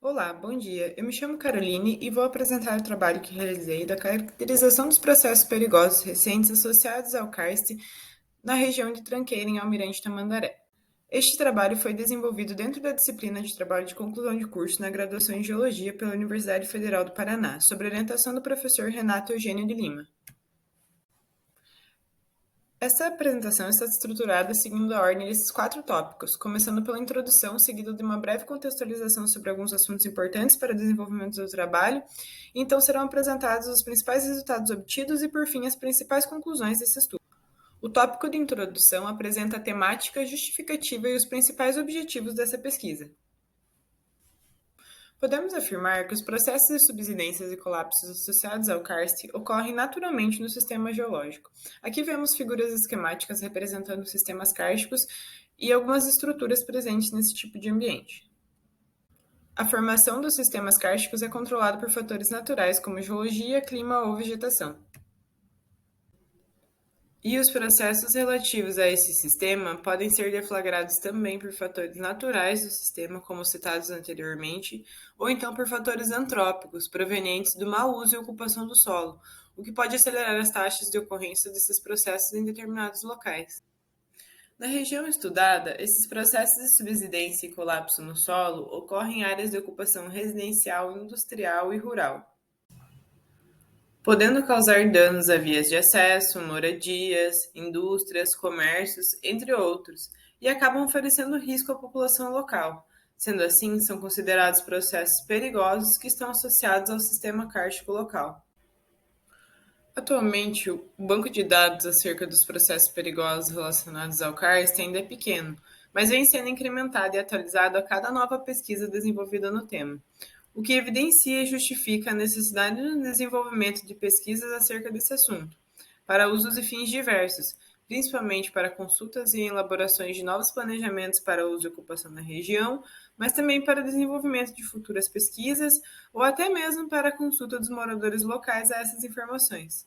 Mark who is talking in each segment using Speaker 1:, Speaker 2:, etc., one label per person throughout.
Speaker 1: Olá, bom dia. Eu me chamo Caroline e vou apresentar o trabalho que realizei da caracterização dos processos perigosos recentes associados ao karst na região de Tranqueira, em Almirante Tamandaré. Este trabalho foi desenvolvido dentro da disciplina de trabalho de conclusão de curso na graduação em Geologia pela Universidade Federal do Paraná, sob orientação do professor Renato Eugênio de Lima. Essa apresentação está estruturada seguindo a ordem desses 4 tópicos, começando pela introdução, seguido de uma breve contextualização sobre alguns assuntos importantes para o desenvolvimento do trabalho, e então serão apresentados os principais resultados obtidos e, por fim, as principais conclusões desse estudo. O tópico de introdução apresenta a temática justificativa e os principais objetivos dessa pesquisa. Podemos afirmar que os processos de subsidências e colapsos associados ao karst ocorrem naturalmente no sistema geológico. Aqui vemos figuras esquemáticas representando sistemas kársticos e algumas estruturas presentes nesse tipo de ambiente. A formação dos sistemas kársticos é controlada por fatores naturais como geologia, clima ou vegetação. E os processos relativos a esse sistema podem ser deflagrados também por fatores naturais do sistema, como citados anteriormente, ou então por fatores antrópicos, provenientes do mau uso e ocupação do solo, o que pode acelerar as taxas de ocorrência desses processos em determinados locais. Na região estudada, esses processos de subsidência e colapso no solo ocorrem em áreas de ocupação residencial, industrial e rural, podendo causar danos a vias de acesso, moradias, indústrias, comércios, entre outros, e acabam oferecendo risco à população local. Sendo assim, são considerados processos perigosos que estão associados ao sistema kárstico local. Atualmente, o banco de dados acerca dos processos perigosos relacionados ao karst ainda é pequeno, mas vem sendo incrementado e atualizado a cada nova pesquisa desenvolvida no tema, o que evidencia e justifica a necessidade do desenvolvimento de pesquisas acerca desse assunto, para usos e fins diversos, principalmente para consultas e elaborações de novos planejamentos para uso e ocupação na região, mas também para o desenvolvimento de futuras pesquisas ou até mesmo para a consulta dos moradores locais a essas informações.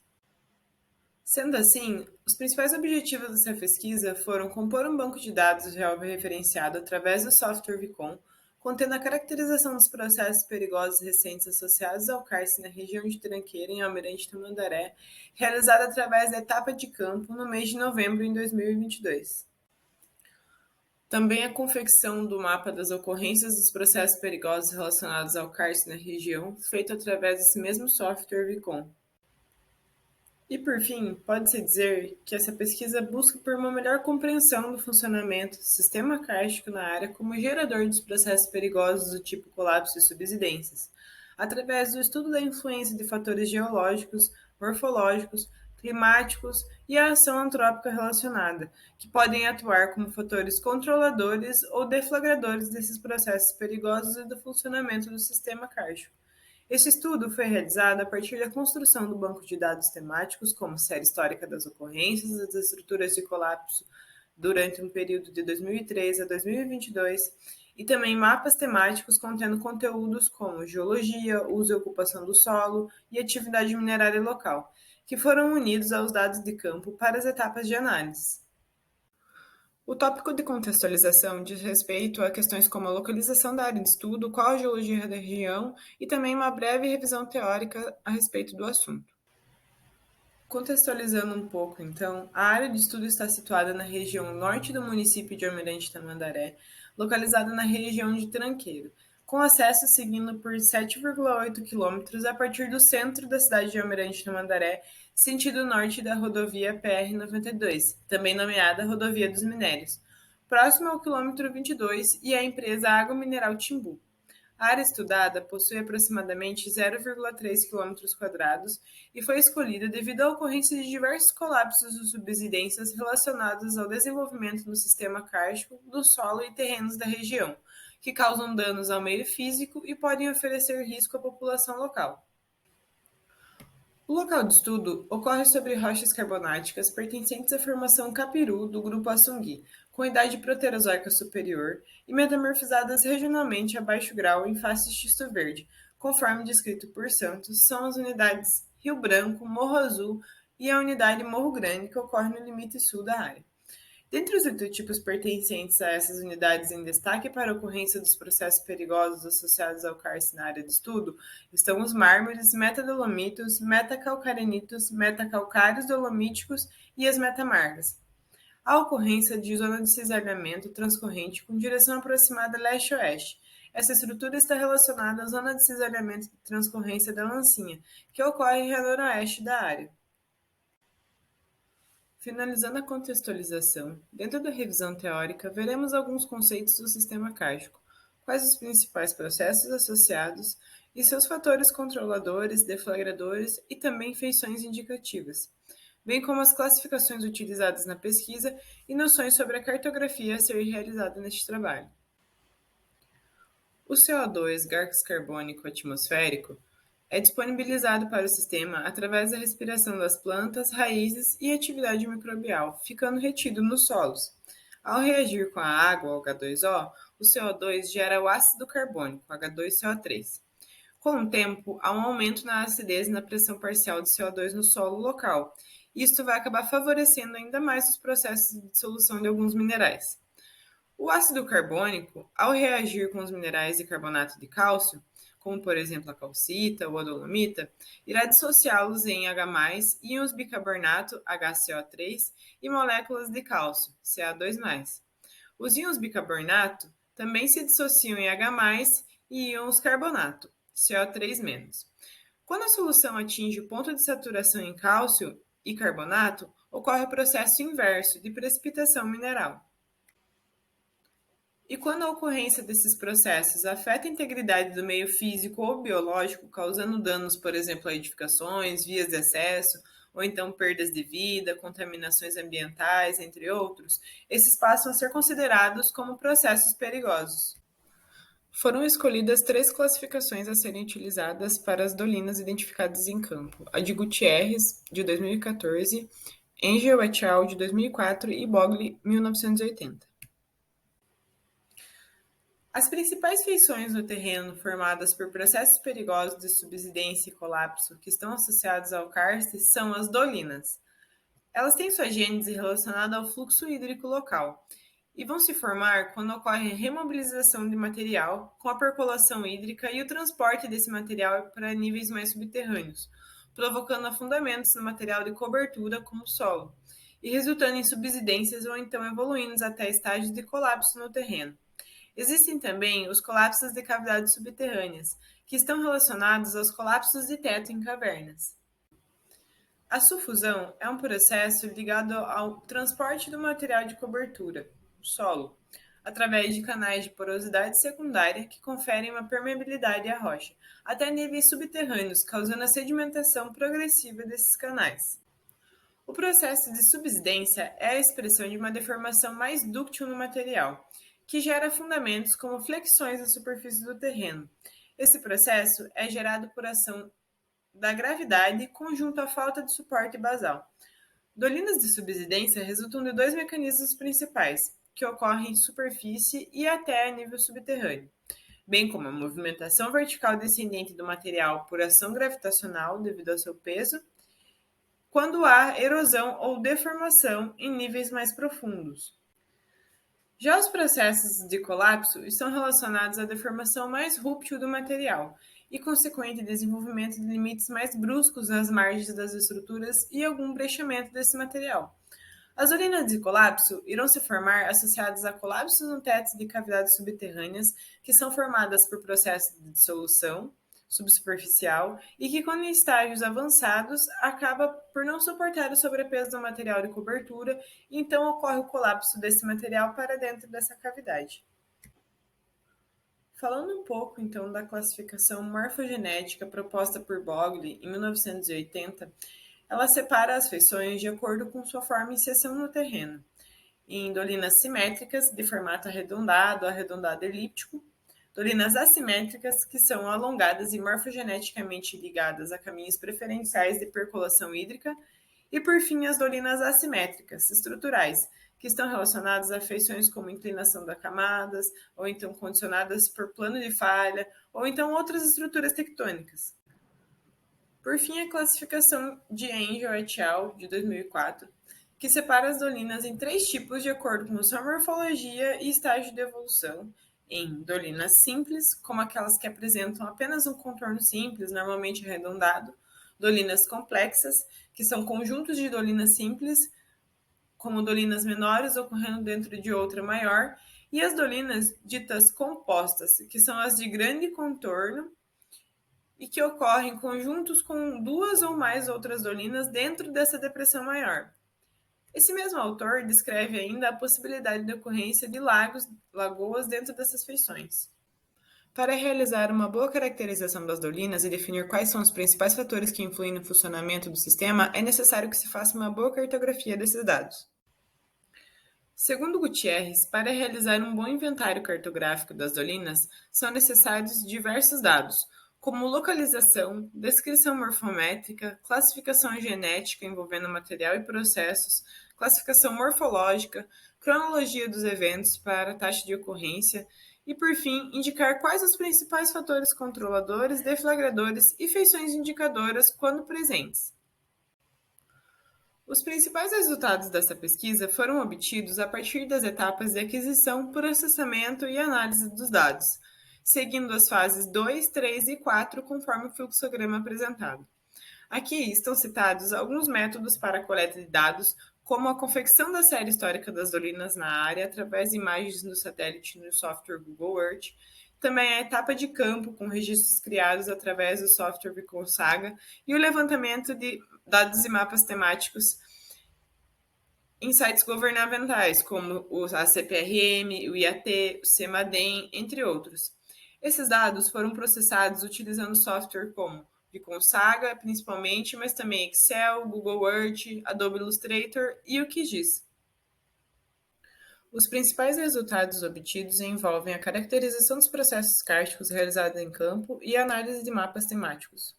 Speaker 1: Sendo assim, os principais objetivos dessa pesquisa foram compor um banco de dados georreferenciado através do software Vicon, contendo a caracterização dos processos perigosos recentes associados ao karst na região de Tranqueira, em Almirante Tamandaré, realizada através da etapa de campo no mês de novembro de 2022. Também a confecção do mapa das ocorrências dos processos perigosos relacionados ao karst na região, feito através desse mesmo software Vicon. E, por fim, pode-se dizer que essa pesquisa busca por uma melhor compreensão do funcionamento do sistema kárstico na área como gerador dos processos perigosos do tipo colapso e subsidências, através do estudo da influência de fatores geológicos, morfológicos, climáticos e a ação antrópica relacionada, que podem atuar como fatores controladores ou deflagradores desses processos perigosos e do funcionamento do sistema kárstico. Este estudo foi realizado a partir da construção do banco de dados temáticos, como série histórica das ocorrências das estruturas de colapso durante um período de 2003 a 2022, e também mapas temáticos contendo conteúdos como geologia, uso e ocupação do solo e atividade minerária local, que foram unidos aos dados de campo para as etapas de análise. O tópico de contextualização diz respeito a questões como a localização da área de estudo, qual a geologia da região e também uma breve revisão teórica a respeito do assunto. Contextualizando um pouco, então, a área de estudo está situada na região norte do município de Almirante Tamandaré, localizada na região de Tranqueiro, com acesso seguindo por 7,8 quilômetros a partir do centro da cidade de Almirante Tamandaré, sentido norte da rodovia PR-92, também nomeada Rodovia dos Minérios, próximo ao quilômetro 22 e à empresa Água Mineral Timbu. A área estudada possui aproximadamente 0,3 km² e foi escolhida devido à ocorrência de diversos colapsos de subsidências relacionados ao desenvolvimento do sistema kárstico, do solo e terrenos da região, que causam danos ao meio físico e podem oferecer risco à população local. O local de estudo ocorre sobre rochas carbonáticas pertencentes à formação Capiru do grupo Assungui, com idade proterozoica superior e metamorfizadas regionalmente a baixo grau em face xisto verde, conforme descrito por Santos, são as unidades Rio Branco, Morro Azul e a unidade Morro Grande, que ocorre no limite sul da área. Dentre os litotipos pertencentes a essas unidades em destaque para a ocorrência dos processos perigosos associados ao cárcere na área de estudo estão os mármores, metadolomitos, metacalcarenitos, metacalcários dolomíticos e as metamargas. A ocorrência de zona de cisalhamento transcorrente com direção aproximada leste-oeste. Essa estrutura está relacionada à zona de cisalhamento de transcorrência da lancinha, que ocorre ao noroeste da área. Finalizando a contextualização, dentro da revisão teórica, veremos alguns conceitos do sistema kárstico, quais os principais processos associados e seus fatores controladores, deflagradores e também feições indicativas, bem como as classificações utilizadas na pesquisa e noções sobre a cartografia a ser realizada neste trabalho. O CO2, gás carbônico atmosférico, é disponibilizado para o sistema através da respiração das plantas, raízes e atividade microbial, ficando retido nos solos. Ao reagir com a água, o H2O, o CO2 gera o ácido carbônico, H2CO3. Com o tempo, há um aumento na acidez e na pressão parcial de CO2 no solo local. Isto vai acabar favorecendo ainda mais os processos de dissolução de alguns minerais. O ácido carbônico, ao reagir com os minerais de carbonato de cálcio, como por exemplo a calcita ou a dolomita, irá dissociá-los em H+, íons bicarbonato, HCO3, e moléculas de cálcio, Ca2+. Os íons bicarbonato também se dissociam em H+, e íons carbonato, CO3-. Quando a solução atinge o ponto de saturação em cálcio e carbonato, ocorre o processo inverso de precipitação mineral. E quando a ocorrência desses processos afeta a integridade do meio físico ou biológico, causando danos, por exemplo, a edificações, vias de acesso, ou então perdas de vida, contaminações ambientais, entre outros, esses passam a ser considerados como processos perigosos. Foram escolhidas 3 classificações a serem utilizadas para as dolinas identificadas em campo: a de Gutierrez, de 2014, Engel et al., de 2004 e Bogli, 1980. As principais feições no terreno formadas por processos perigosos de subsidência e colapso que estão associados ao cárcere são as dolinas. Elas têm sua gênese relacionada ao fluxo hídrico local e vão se formar quando ocorre a remobilização de material com a percolação hídrica e o transporte desse material para níveis mais subterrâneos, provocando afundamentos no material de cobertura como o solo, e resultando em subsidências ou então evoluindo até estágios de colapso no terreno. Existem também os colapsos de cavidades subterrâneas, que estão relacionados aos colapsos de teto em cavernas. A sufusão é um processo ligado ao transporte do material de cobertura, solo, através de canais de porosidade secundária que conferem uma permeabilidade à rocha, até níveis subterrâneos, causando a sedimentação progressiva desses canais. O processo de subsidência é a expressão de uma deformação mais dúctil no material, que gera fundamentos como flexões na superfície do terreno. Esse processo é gerado por ação da gravidade conjunto à falta de suporte basal. Dolinas de subsidência resultam de 2 mecanismos principais, que ocorrem em superfície e até a nível subterrâneo, bem como a movimentação vertical descendente do material por ação gravitacional devido ao seu peso, quando há erosão ou deformação em níveis mais profundos. Já os processos de colapso estão relacionados à deformação mais rúptil do material e consequente desenvolvimento de limites mais bruscos nas margens das estruturas e algum brechamento desse material. As dolinas de colapso irão se formar associadas a colapsos no teto de cavidades subterrâneas que são formadas por processos de dissolução subsuperficial e que, quando em estágios avançados, acaba por não suportar o sobrepeso do material de cobertura e então ocorre o colapso desse material para dentro dessa cavidade. Falando um pouco, então, da classificação morfogenética proposta por Bogli em 1980, ela separa as feições de acordo com sua forma e inserção no terreno, em dolinas simétricas, de formato arredondado, arredondado elíptico, dolinas assimétricas, que são alongadas e morfogeneticamente ligadas a caminhos preferenciais de percolação hídrica, e, por fim, as dolinas assimétricas, estruturais, que estão relacionadas a feições como inclinação das camadas, ou então condicionadas por plano de falha, ou então outras estruturas tectônicas. Por fim, a classificação de Engel et al., de 2004, que separa as dolinas em 3 tipos de acordo com sua morfologia e estágio de evolução, em dolinas simples, como aquelas que apresentam apenas um contorno simples, normalmente arredondado, dolinas complexas, que são conjuntos de dolinas simples, como dolinas menores ocorrendo dentro de outra maior, e as dolinas ditas compostas, que são as de grande contorno e que ocorrem conjuntos com 2 ou mais outras dolinas dentro dessa depressão maior. Esse mesmo autor descreve ainda a possibilidade de ocorrência de lagos, lagoas dentro dessas feições. Para realizar uma boa caracterização das dolinas e definir quais são os principais fatores que influem no funcionamento do sistema, é necessário que se faça uma boa cartografia desses dados. Segundo Gutierrez, para realizar um bom inventário cartográfico das dolinas, são necessários diversos dados, como localização, descrição morfométrica, classificação genética envolvendo material e processos, classificação morfológica, cronologia dos eventos para a taxa de ocorrência e, por fim, indicar quais os principais fatores controladores, deflagradores e feições indicadoras quando presentes. Os principais resultados dessa pesquisa foram obtidos a partir das etapas de aquisição, processamento e análise dos dados, seguindo as fases 2, 3 e 4 conforme o fluxograma apresentado. Aqui estão citados alguns métodos para a coleta de dados, como a confecção da série histórica das dolinas na área através de imagens no satélite no software Google Earth, também a etapa de campo com registros criados através do software Viconsaga e o levantamento de dados e mapas temáticos em sites governamentais, como a CPRM, o IAT, o CEMADEM, entre outros. Esses dados foram processados utilizando software como Viconsaga, principalmente, mas também Excel, Google Earth, Adobe Illustrator e o QGIS. Os principais resultados obtidos envolvem a caracterização dos processos kárticos realizados em campo e a análise de mapas temáticos.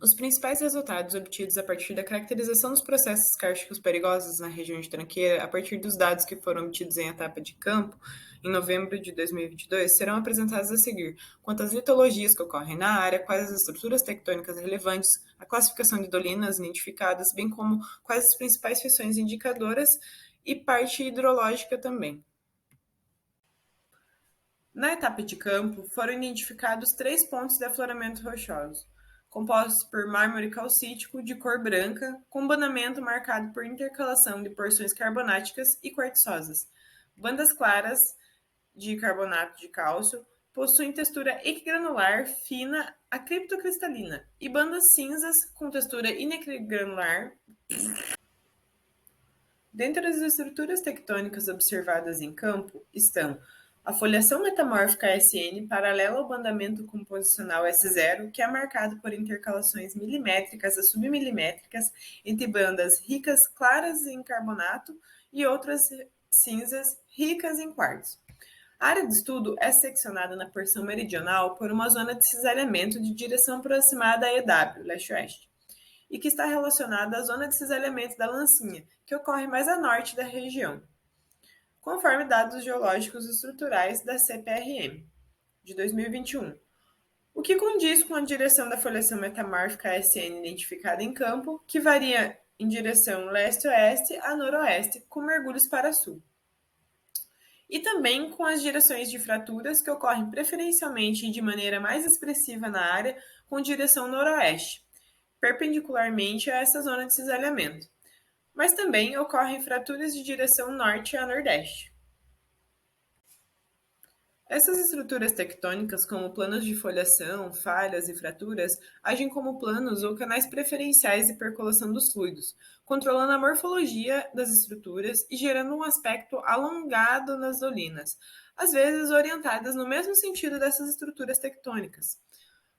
Speaker 1: Os principais resultados obtidos a partir da caracterização dos processos kárticos perigosos na região de tranqueira, a partir dos dados que foram obtidos em etapa de campo, em novembro de 2022, serão apresentados a seguir, quanto às litologias que ocorrem na área, quais as estruturas tectônicas relevantes, a classificação de dolinas identificadas, bem como quais as principais feições indicadoras e parte hidrológica também. Na etapa de campo, foram identificados 3 pontos de afloramento rochoso, compostos por mármore calcítico de cor branca, com banamento marcado por intercalação de porções carbonáticas e quartzosas. Bandas claras de carbonato de cálcio possuem textura equigranular fina a criptocristalina e bandas cinzas com textura inequigranular. Dentre as estruturas tectônicas observadas em campo estão a foliação metamórfica SN paralela ao bandamento composicional S0, que é marcado por intercalações milimétricas a submilimétricas entre bandas ricas claras em carbonato e outras cinzas ricas em quartzo. A área de estudo é seccionada na porção meridional por uma zona de cisalhamento de direção aproximada a EW, leste-oeste, e que está relacionada à zona de cisalhamento da Lancinha, que ocorre mais a norte da região, conforme dados geológicos e estruturais da CPRM, de 2021, o que condiz com a direção da foliação metamórfica SN identificada em campo, que varia em direção leste-oeste a noroeste, com mergulhos para sul. E também com as direções de fraturas que ocorrem preferencialmente e de maneira mais expressiva na área, com direção noroeste, perpendicularmente a essa zona de cisalhamento, mas também ocorrem fraturas de direção norte a nordeste. Essas estruturas tectônicas, como planos de foliação, falhas e fraturas, agem como planos ou canais preferenciais de percolação dos fluidos, controlando a morfologia das estruturas e gerando um aspecto alongado nas dolinas, às vezes orientadas no mesmo sentido dessas estruturas tectônicas.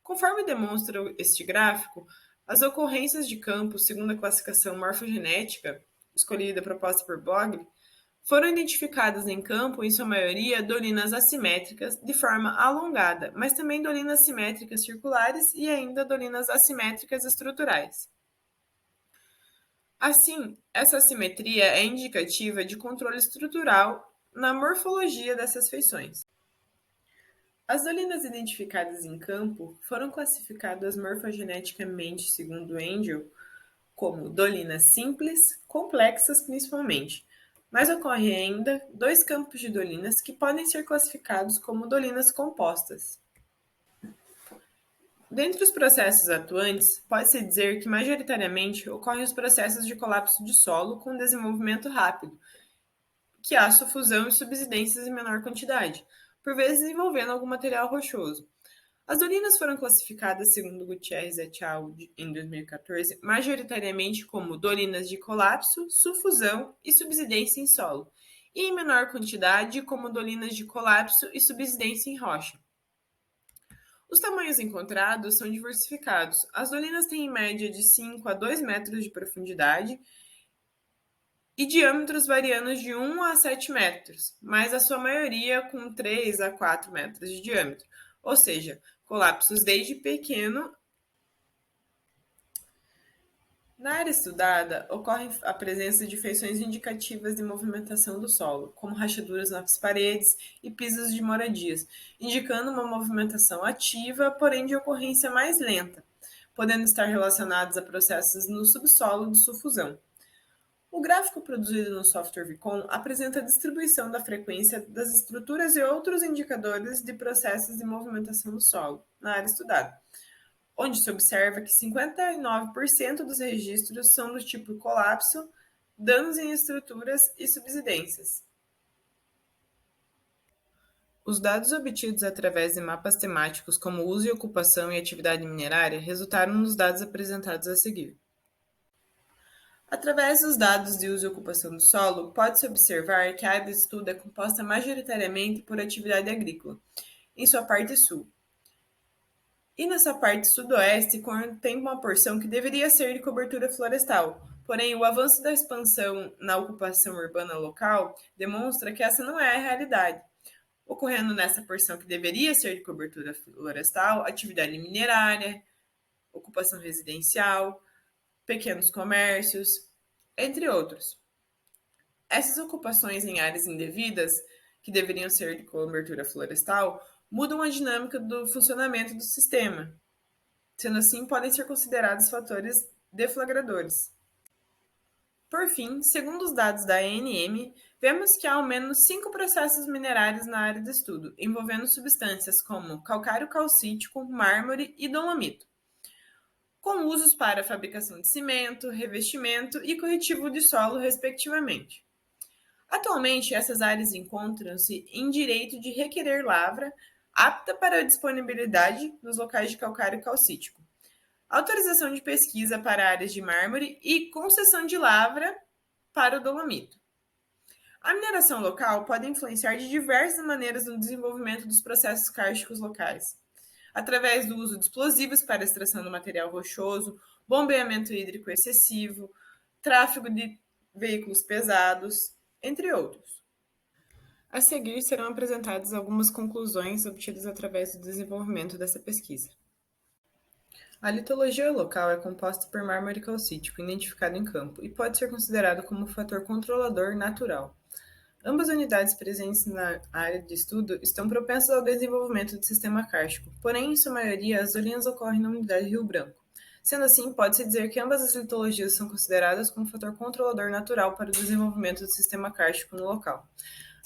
Speaker 1: Conforme demonstra este gráfico, as ocorrências de campo, segundo a classificação morfogenética, escolhida proposta por Bogli, foram identificadas em campo, em sua maioria, dolinas assimétricas de forma alongada, mas também dolinas simétricas circulares e ainda dolinas assimétricas estruturais. Assim, essa assimetria é indicativa de controle estrutural na morfologia dessas feições. As dolinas identificadas em campo foram classificadas morfogeneticamente, segundo Engel, como dolinas simples, complexas principalmente, mas ocorre ainda dois campos de dolinas que podem ser classificados como dolinas compostas. Dentre os processos atuantes, pode-se dizer que majoritariamente ocorrem os processos de colapso de solo com desenvolvimento rápido, que há sufusão e subsidências em menor quantidade, por vezes envolvendo algum material rochoso. As dolinas foram classificadas, segundo Gutierrez et al. Em 2014, majoritariamente como dolinas de colapso, sufusão e subsidência em solo, e em menor quantidade como dolinas de colapso e subsidência em rocha. Os tamanhos encontrados são diversificados. As dolinas têm em média de 5 a 2 metros de profundidade e diâmetros variando de 1 a 7 metros, mas a sua maioria com 3 a 4 metros de diâmetro, ou seja, colapsos desde pequeno. Na área estudada, ocorre a presença de feições indicativas de movimentação do solo, como rachaduras nas paredes e pisos de moradias, indicando uma movimentação ativa, porém de ocorrência mais lenta, podendo estar relacionados a processos no subsolo de sufusão. O gráfico produzido no software Vicon apresenta a distribuição da frequência das estruturas e outros indicadores de processos de movimentação do solo na área estudada, onde se observa que 59% dos registros são do tipo colapso, danos em estruturas e subsidências. Os dados obtidos através de mapas temáticos como uso e ocupação e atividade minerária resultaram nos dados apresentados a seguir. Através dos dados de uso e ocupação do solo, pode-se observar que a área de estudo é composta majoritariamente por atividade agrícola, em sua parte sul. E nessa parte sudoeste contém uma porção que deveria ser de cobertura florestal, porém o avanço da expansão na ocupação urbana local demonstra que essa não é a realidade, ocorrendo nessa porção que deveria ser de cobertura florestal, atividade minerária, ocupação residencial, pequenos comércios, entre outros. Essas ocupações em áreas indevidas, que deveriam ser de cobertura florestal, mudam a dinâmica do funcionamento do sistema. Sendo assim, podem ser considerados fatores deflagradores. Por fim, segundo os dados da ANM, vemos que há ao menos 5 processos minerários na área de estudo, envolvendo substâncias como calcário calcítico, mármore e dolomito, com usos para fabricação de cimento, revestimento e corretivo de solo, respectivamente. Atualmente, essas áreas encontram-se em direito de requerer lavra apta para a disponibilidade nos locais de calcário calcítico, autorização de pesquisa para áreas de mármore e concessão de lavra para o dolomito. A mineração local pode influenciar de diversas maneiras no desenvolvimento dos processos cársticos locais, através do uso de explosivos para a extração do material rochoso, bombeamento hídrico excessivo, tráfego de veículos pesados, entre outros. A seguir serão apresentadas algumas conclusões obtidas através do desenvolvimento dessa pesquisa. A litologia local é composta por mármore calcítico identificado em campo e pode ser considerado como um fator controlador natural. Ambas unidades presentes na área de estudo estão propensas ao desenvolvimento do sistema kárstico, porém, em sua maioria, as dolinas ocorrem na unidade Rio Branco. Sendo assim, pode-se dizer que ambas as litologias são consideradas como fator controlador natural para o desenvolvimento do sistema kárstico no local.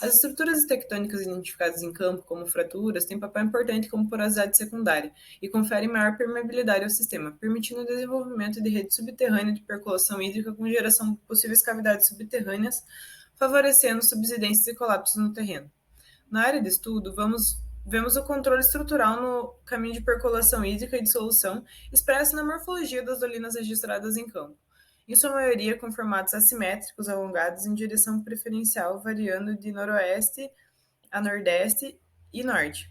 Speaker 1: As estruturas tectônicas identificadas em campo, como fraturas, têm papel importante como porosidade secundária e conferem maior permeabilidade ao sistema, permitindo o desenvolvimento de rede subterrânea de percolação hídrica com geração de possíveis cavidades subterrâneas, favorecendo subsidências e colapsos no terreno. Na área de estudo, vemos o controle estrutural no caminho de percolação hídrica e dissolução, expresso na morfologia das dolinas registradas em campo, em sua maioria com formatos assimétricos alongados em direção preferencial, variando de noroeste a nordeste e norte.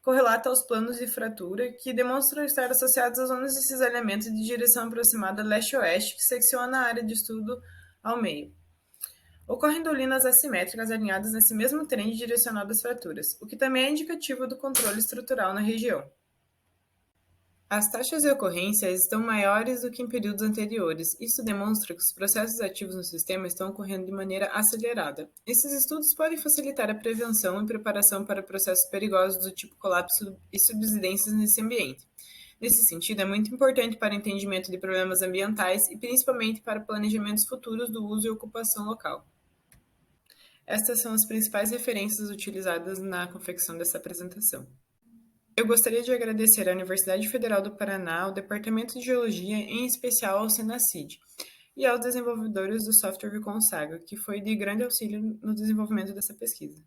Speaker 1: Correlata aos planos de fratura, que demonstram estar associados às zonas de cisalhamento de direção aproximada leste-oeste, que secciona a área de estudo ao meio. Ocorrem dolinas assimétricas alinhadas nesse mesmo trem direcionado às fraturas, o que também é indicativo do controle estrutural na região. As taxas de ocorrência estão maiores do que em períodos anteriores. Isso demonstra que os processos ativos no sistema estão ocorrendo de maneira acelerada. Esses estudos podem facilitar a prevenção e preparação para processos perigosos do tipo colapso e subsidências nesse ambiente. Nesse sentido, é muito importante para o entendimento de problemas ambientais e principalmente para planejamentos futuros do uso e ocupação local. Estas são as principais referências utilizadas na confecção dessa apresentação. Eu gostaria de agradecer à Universidade Federal do Paraná, ao Departamento de Geologia, em especial ao Senacid, e aos desenvolvedores do software Consaga, que foi de grande auxílio no desenvolvimento dessa pesquisa.